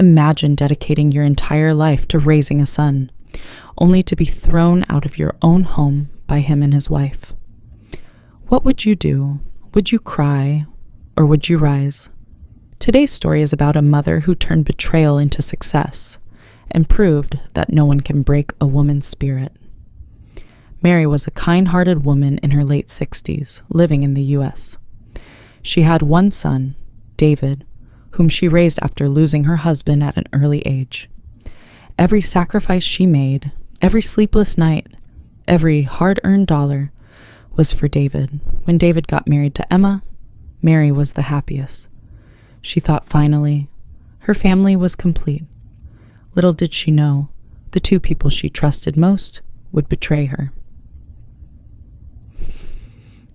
Imagine dedicating your entire life to raising a son, only to be thrown out of your own home by him and his wife. What would you do? Would you cry, or would you rise? Today's story is about a mother who turned betrayal into success and proved that no one can break a woman's spirit. Mary was a kind-hearted woman in her late 60s, living in the U.S. She had one son, David, whom she raised after losing her husband at an early age. Every sacrifice she made, every sleepless night, every hard-earned dollar was for David. When David got married to Emma, Mary was the happiest. She thought finally, her family was complete. Little did she know, the two people she trusted most would betray her.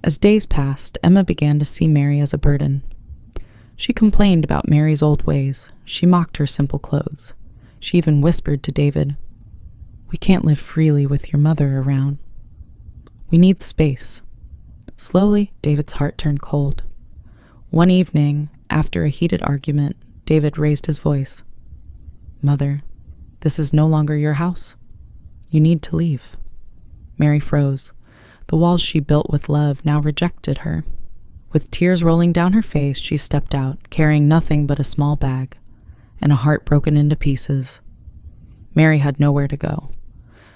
As days passed, Emma began to see Mary as a burden. She complained about Mary's old ways. She mocked her simple clothes. She even whispered to David, "We can't live freely with your mother around. We need space." Slowly, David's heart turned cold. One evening, after a heated argument, David raised his voice. "Mother, this is no longer your house. You need to leave." Mary froze. The walls she built with love now rejected her. With tears rolling down her face, she stepped out, carrying nothing but a small bag and a heart broken into pieces. Mary had nowhere to go.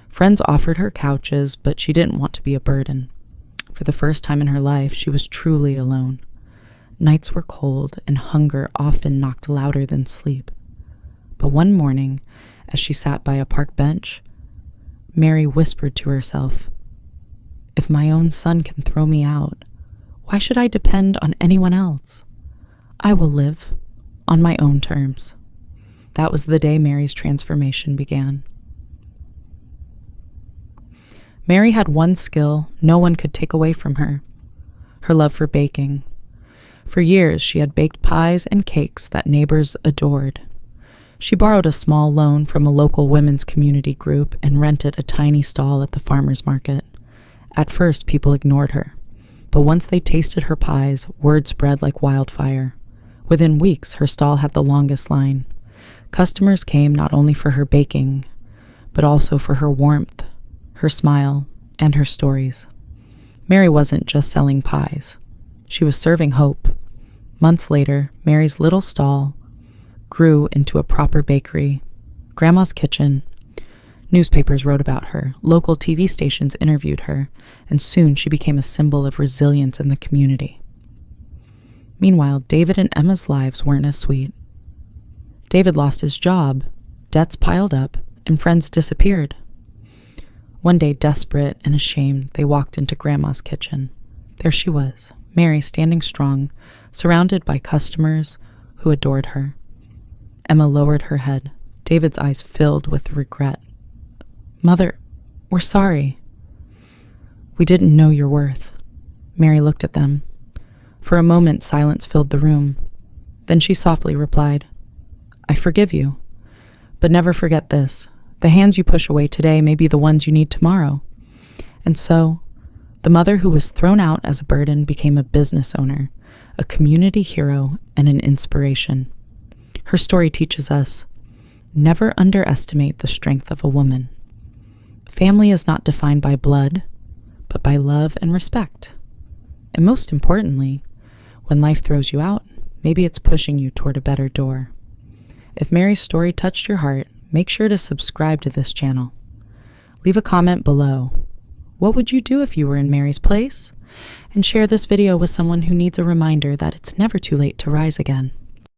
Friends offered her couches, but she didn't want to be a burden. For the first time in her life, she was truly alone. Nights were cold, and hunger often knocked louder than sleep. But one morning, as she sat by a park bench, Mary whispered to herself, "If my own son can throw me out, why should I depend on anyone else? I will live on my own terms." That was the day Mary's transformation began. Mary had one skill no one could take away from her: her love for baking. For years, she had baked pies and cakes that neighbors adored. She borrowed a small loan from a local women's community group and rented a tiny stall at the farmer's market. At first, people ignored her, but once they tasted her pies, word spread like wildfire. Within weeks, her stall had the longest line. Customers came not only for her baking, but also for her warmth, her smile, and her stories. Mary wasn't just selling pies. She was serving hope. Months later, Mary's little stall grew into a proper bakery, Grandma's Kitchen. Newspapers wrote about her, local TV stations interviewed her, and soon she became a symbol of resilience in the community. Meanwhile, David and Emma's lives weren't as sweet. David lost his job, debts piled up, and friends disappeared. One day, desperate and ashamed, they walked into Grandma's Kitchen. There she was, Mary standing strong, surrounded by customers who adored her. Emma lowered her head, David's eyes filled with regret. "Mother, we're sorry." "We didn't know your worth." Mary looked at them. For a moment, silence filled the room. Then she softly replied, "I forgive you. But never forget this. The hands you push away today may be the ones you need tomorrow." And so, the mother who was thrown out as a burden became a business owner, a community hero, and an inspiration. Her story teaches us, never underestimate the strength of a woman. Family is not defined by blood, but by love and respect. And most importantly, when life throws you out, maybe it's pushing you toward a better door. If Mary's story touched your heart, make sure to subscribe to this channel. Leave a comment below. What would you do if you were in Mary's place? And share this video with someone who needs a reminder that it's never too late to rise again.